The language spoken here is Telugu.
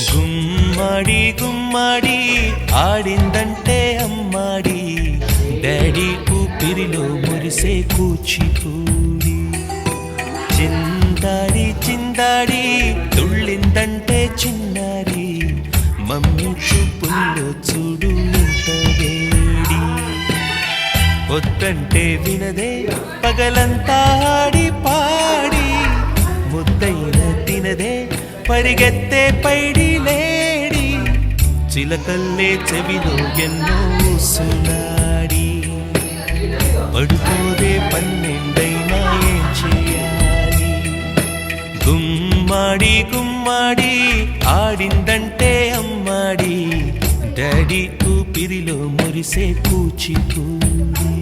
గుమ్మడి గుమ్మడి ఆడిందంటే అమ్మాడి, డాడీ ఊపిరిలో మురిసే కూచిపూడి. చిందాడి చిందాడి తుళ్ళిందంటే చిన్నారి, మమ్మీ చూపుల్లో చూడు ఎంత వేడి. వద్దంటే వినదే పగలంతా ఆడి పాడి, ముద్దైన తినదే పరిగెత్తే పైడి లేడి. చిలకల్లే చెవిలో ఎన్నో సునాడి, పడుకోదే పన్నెండైనా ఏం చేయాలి. గుమ్మాడి గుమ్మాడి ఆడిందంటే అమ్మాడి, డాడీ ఊపిరిలో మురిసే కూచిపూడి.